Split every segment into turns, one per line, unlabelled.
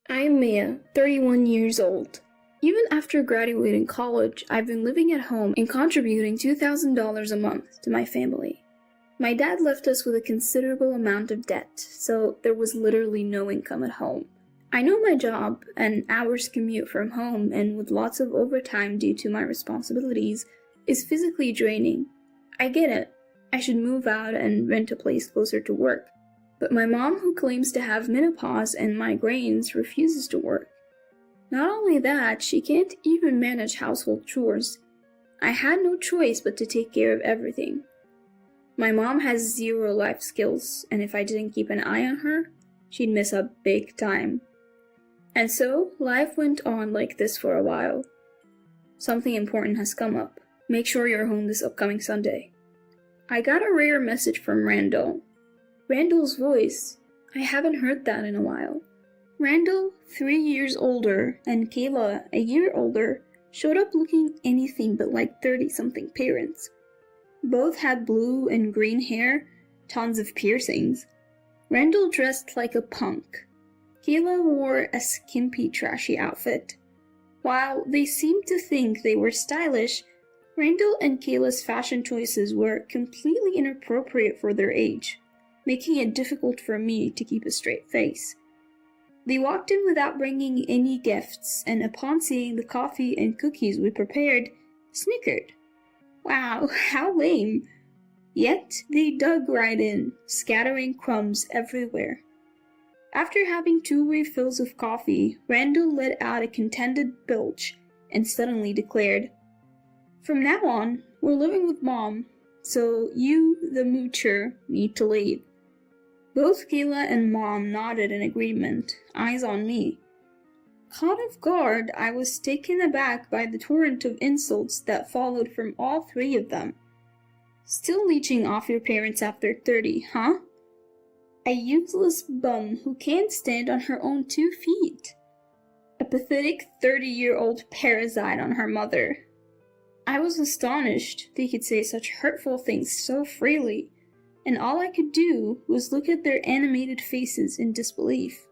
I'm Mia, 31 years old. Even after graduating college, I've been living at home and contributing $2,000 a month to my family. My dad left us with a considerable amount of debt, so there was literally no income at home. I know my job, an hour's commute from home and with lots of overtime due to my responsibilities, is physically draining. I get it. I should move out and rent a place closer to work. But my mom, who claims to have menopause and migraines, refuses to work. Not only that, she can't even manage household chores. I had no choice but to take care of everything. My mom has zero life skills, and if I didn't keep an eye on her, she'd mess up big time. And so, life went on like this for a while. Something important has come up. Make sure you're home this upcoming Sunday. I got a rare message from Randall. Randall's voice. I haven't heard that in a while. Randall, 3 years older, and Kayla, a year older, showed up looking anything but like 30-something parents. Both had blue and green hair, tons of piercings. Randall dressed like a punk. Kayla wore a skimpy, trashy outfit. While they seemed to think they were stylish, Randall and Kayla's fashion choices were completely inappropriate for their age, making it difficult for me to keep a straight face. They walked in without bringing any gifts, and upon seeing the coffee and cookies we prepared, snickered. Wow, how lame! Yet they dug right in, scattering crumbs everywhere. After having 2 refills of coffee, Randall let out a contented belch and suddenly declared, "From now on, we're living with Mom, so you, the moocher, need to leave." Both Kayla and Mom nodded in agreement, eyes on me. Caught off guard, I was taken aback by the torrent of insults that followed from all 3 of them. "Still leeching off your parents after 30, huh? A useless bum who can't stand on her own 2 feet. A pathetic 30-year-old parasite on her mother." I was astonished they could say such hurtful things so freely, and all I could do was look at their animated faces in disbelief.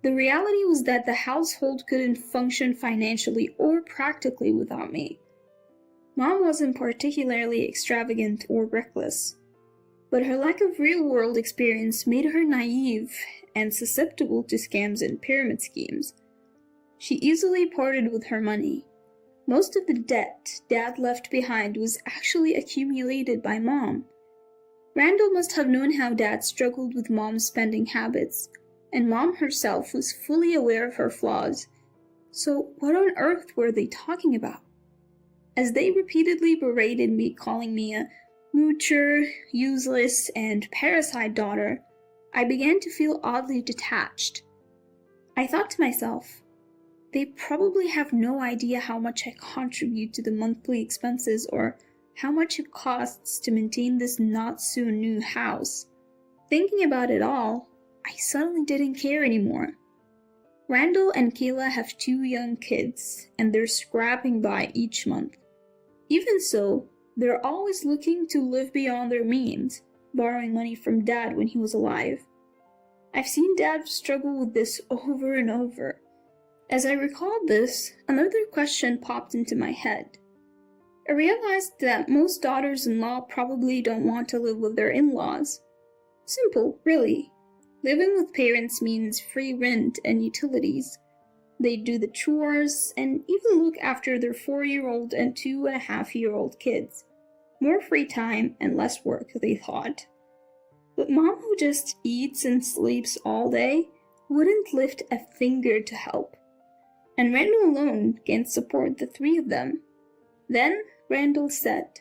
The reality was that the household couldn't function financially or practically without me. Mom wasn't particularly extravagant or reckless, but her lack of real-world experience made her naive and susceptible to scams and pyramid schemes. She easily parted with her money. Most of the debt Dad left behind was actually accumulated by Mom. Randall must have known how Dad struggled with Mom's spending habits, and Mom herself was fully aware of her flaws. So what on earth were they talking about? As they repeatedly berated me, calling me a moocher, useless, and parasite daughter, I began to feel oddly detached. I thought to myself, they probably have no idea how much I contribute to the monthly expenses or how much it costs to maintain this not-so-new house. Thinking about it all, I suddenly didn't care anymore. Randall and Kayla have 2 young kids, and they're scrapping by each month. Even so, they're always looking to live beyond their means, borrowing money from Dad when he was alive. I've seen Dad struggle with this over and over. As I recalled this, another question popped into my head. I realized that most daughters-in-law probably don't want to live with their in-laws. Simple, really. Living with parents means free rent and utilities. They do the chores and even look after their 4-year-old and 2.5-year-old kids. More free time and less work, they thought. But Mom, who just eats and sleeps all day, wouldn't lift a finger to help. And Randall alone can't support the 3 of them. Then Randall said,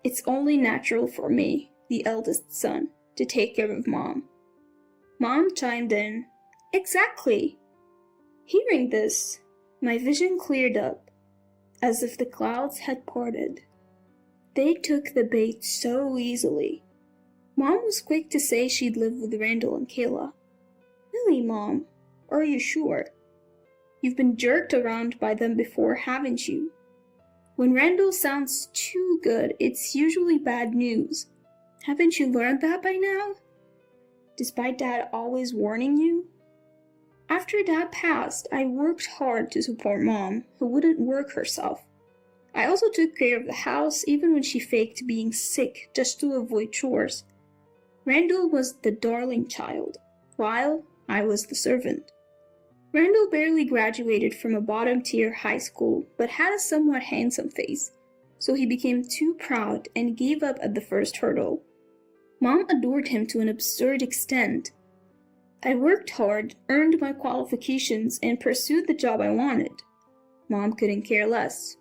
"It's only natural for me, the eldest son, to take care of Mom." Mom chimed in, "Exactly." Hearing this, my vision cleared up, as if the clouds had parted. They took the bait so easily. Mom was quick to say she'd live with Randall and Kayla. "Really, Mom? Are you sure? You've been jerked around by them before, haven't you? When Randall sounds too good, it's usually bad news. Haven't you learned that by now? Despite Dad always warning you?" After Dad passed, I worked hard to support Mom, who wouldn't work herself. I also took care of the house even when she faked being sick just to avoid chores. Randall was the darling child, while I was the servant. Randall barely graduated from a bottom-tier high school, but had a somewhat handsome face, so he became too proud and gave up at the first hurdle. Mom adored him to an absurd extent. I worked hard, earned my qualifications, and pursued the job I wanted. Mom couldn't care less.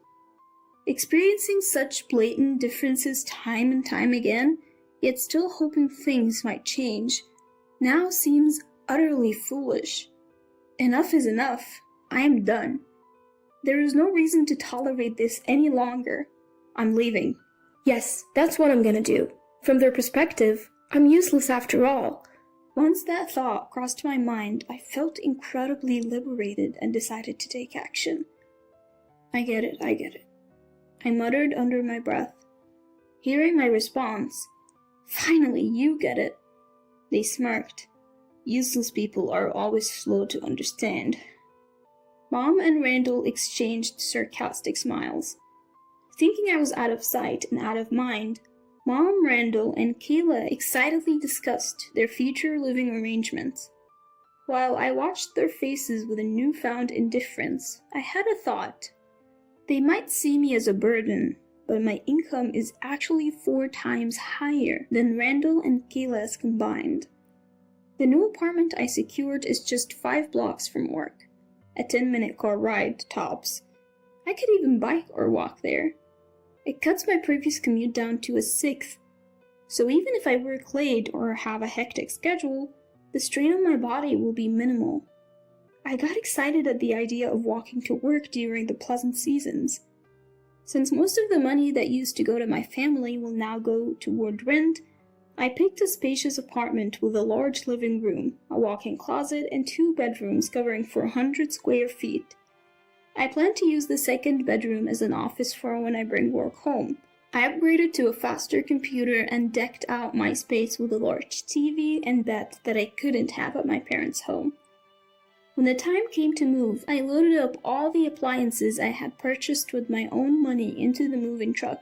Experiencing such blatant differences time and time again, yet still hoping things might change, now seems utterly foolish. Enough is enough. I am done. There is no reason to tolerate this any longer. I'm leaving. Yes, that's what I'm gonna do. From their perspective, I'm useless after all. Once that thought crossed my mind, I felt incredibly liberated and decided to take action. I get it. I muttered under my breath. Hearing my response, "Finally, you get it." They smirked. Useless people are always slow to understand. Mom and Randall exchanged sarcastic smiles. Thinking I was out of sight and out of mind, Mom, Randall, and Kayla excitedly discussed their future living arrangements. While I watched their faces with a newfound indifference, I had a thought. They might see me as a burden, but my income is actually 4 times higher than Randall and Kayla's combined. The new apartment I secured is just 5 blocks from work, a 10-minute car ride tops. I could even bike or walk there. It cuts my previous commute down to a 1/6, so even if I work late or have a hectic schedule, the strain on my body will be minimal. I got excited at the idea of walking to work during the pleasant seasons. Since most of the money that used to go to my family will now go toward rent, I picked a spacious apartment with a large living room, a walk-in closet, and 2 bedrooms covering 400 square feet. I plan to use the second bedroom as an office for when I bring work home. I upgraded to a faster computer and decked out my space with a large TV and bed that I couldn't have at my parents' home. When the time came to move, I loaded up all the appliances I had purchased with my own money into the moving truck.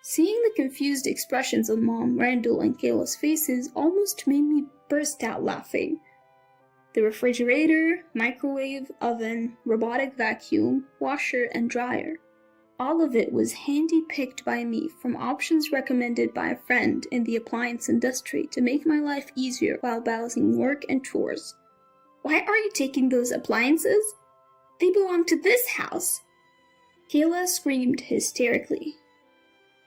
Seeing the confused expressions on Mom, Randall, and Kayla's faces almost made me burst out laughing. The refrigerator, microwave, oven, robotic vacuum, washer, and dryer. All of it was handy-picked by me from options recommended by a friend in the appliance industry to make my life easier while balancing work and chores. Why are you taking those appliances? They belong to this house! Kayla screamed hysterically.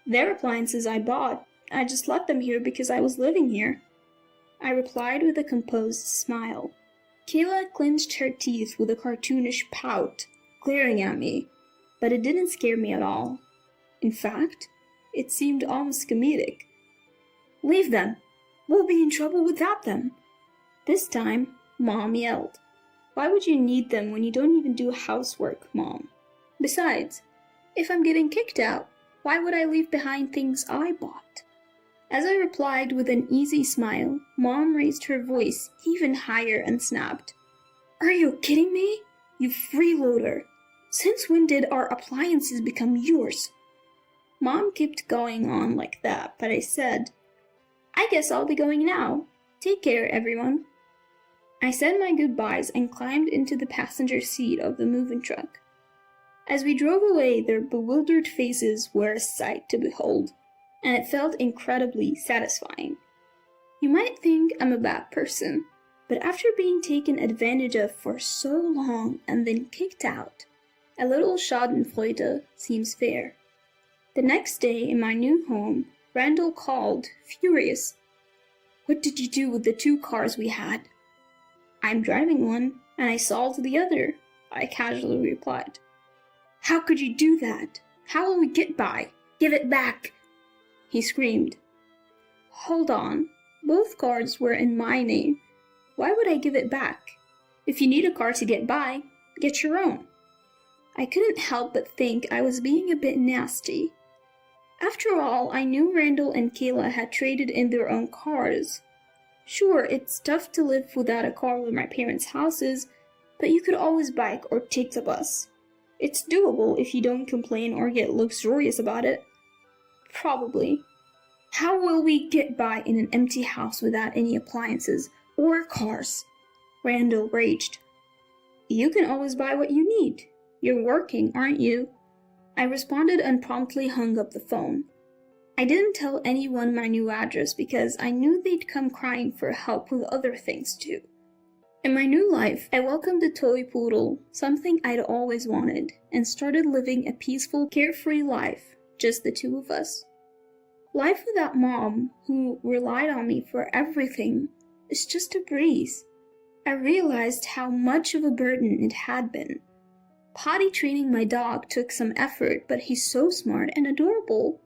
They're appliances I bought. I just left them here because I was living here. I replied with a composed smile. Kayla clenched her teeth with a cartoonish pout, glaring at me, but it didn't scare me at all. In fact, it seemed almost comedic. Leave them! We'll be in trouble without them! This time, Mom yelled. Why would you need them when you don't even do housework, Mom? Besides, if I'm getting kicked out, why would I leave behind things I bought? As I replied with an easy smile, Mom raised her voice even higher and snapped. Are you kidding me? You freeloader! Since when did our appliances become yours? Mom kept going on like that, but I said, I guess I'll be going now. Take care, everyone. I said my goodbyes and climbed into the passenger seat of the moving truck. As we drove away, their bewildered faces were a sight to behold, and it felt incredibly satisfying. You might think I'm a bad person, but after being taken advantage of for so long and then kicked out, a little schadenfreude seems fair. The next day in my new home, Randall called, furious. What did you do with the 2 cars we had? I'm driving one, and I sold the other, I casually replied. How could you do that? How will we get by? Give it back! He screamed. Hold on. Both cars were in my name. Why would I give it back? If you need a car to get by, get your own. I couldn't help but think I was being a bit nasty. After all, I knew Randall and Kayla had traded in their own cars. Sure, it's tough to live without a car where my parents' house is, but you could always bike or take the bus. It's doable if you don't complain or get luxurious about it. Probably. How will we get by in an empty house without any appliances or cars? Randall raged. You can always buy what you need. You're working, aren't you? I responded and promptly hung up the phone. I didn't tell anyone my new address because I knew they'd come crying for help with other things too. In my new life, I welcomed a toy poodle, something I'd always wanted, and started living a peaceful, carefree life, just the two of us. Life without Mom, who relied on me for everything, is just a breeze. I realized how much of a burden it had been. Potty training my dog took some effort, but he's so smart and adorable.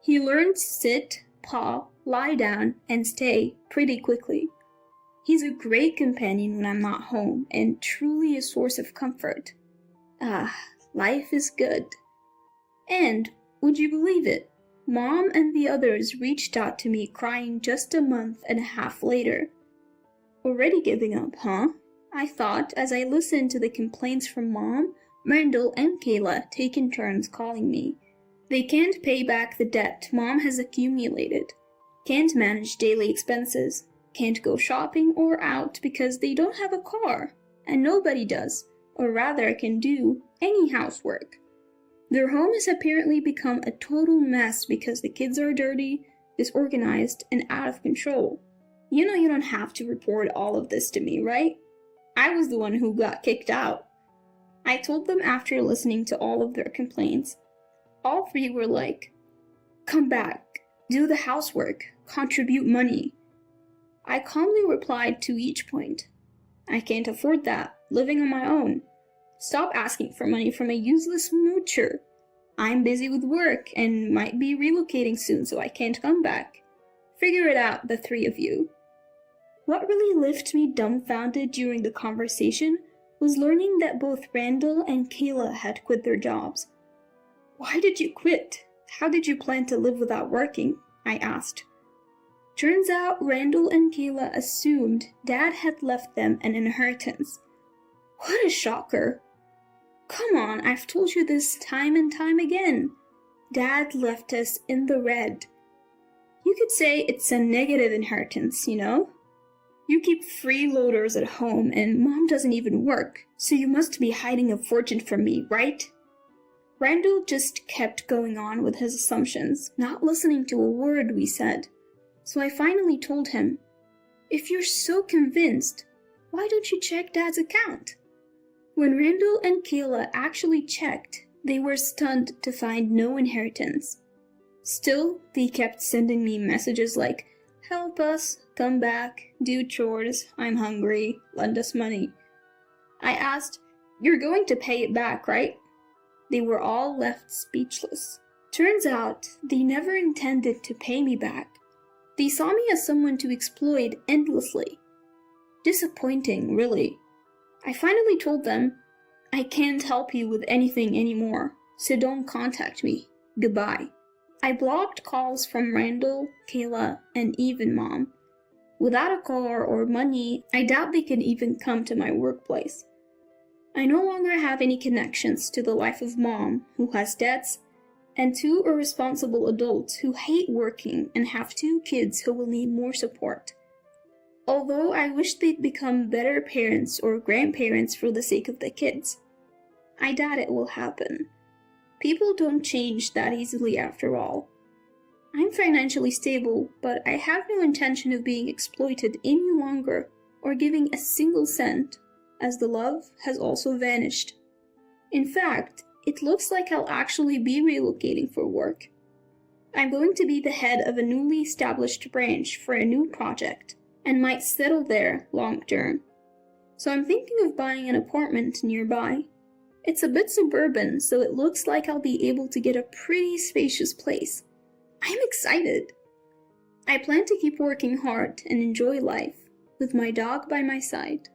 He learned to sit, paw, lie down, and stay pretty quickly. He's a great companion when I'm not home, and truly a source of comfort. Life is good. And, would you believe it, Mom and the others reached out to me crying just a month and a half later. Already giving up, huh? I thought as I listened to the complaints from Mom, Randall, and Kayla taking turns calling me. They can't pay back the debt Mom has accumulated, can't manage daily expenses, can't go shopping or out because they don't have a car, and nobody does, or rather can do, any housework. Their home has apparently become a total mess because the kids are dirty, disorganized, and out of control. You know you don't have to report all of this to me, right? I was the one who got kicked out. I told them after listening to all of their complaints. All three were like, come back, do the housework, contribute money. I calmly replied to each point. I can't afford that, living on my own. Stop asking for money from a useless moocher. I'm busy with work and might be relocating soon, so I can't come back. Figure it out, the three of you. What really left me dumbfounded during the conversation was learning that both Randall and Kayla had quit their jobs. Why did you quit? How did you plan to live without working? I asked. Turns out Randall and Kayla assumed Dad had left them an inheritance. What a shocker. Come on, I've told you this time and time again. Dad left us in the red. You could say it's a negative inheritance, you know? You keep freeloaders at home and Mom doesn't even work, so you must be hiding a fortune from me, right? Randall just kept going on with his assumptions, not listening to a word we said. So I finally told him, if you're so convinced, why don't you check Dad's account? When Randall and Kayla actually checked, they were stunned to find no inheritance. Still, they kept sending me messages like, help us, come back, do chores, I'm hungry, lend us money. I asked, you're going to pay it back, right? They were all left speechless. Turns out, they never intended to pay me back. They saw me as someone to exploit endlessly. Disappointing, really. I finally told them, I can't help you with anything anymore, so don't contact me. Goodbye. I blocked calls from Randall, Kayla, and even Mom. Without a car or money, I doubt they can even come to my workplace. I no longer have any connections to the life of Mom, who has debts, and two irresponsible adults who hate working and have two kids who will need more support. Although I wish they'd become better parents or grandparents for the sake of the kids. I doubt it will happen. People don't change that easily after all. I'm financially stable, but I have no intention of being exploited any longer or giving a single cent, as the love has also vanished. In fact, it looks like I'll actually be relocating for work. I'm going to be the head of a newly established branch for a new project, and might settle there long term. So I'm thinking of buying an apartment nearby. It's a bit suburban, so it looks like I'll be able to get a pretty spacious place. I'm excited! I plan to keep working hard and enjoy life, with my dog by my side.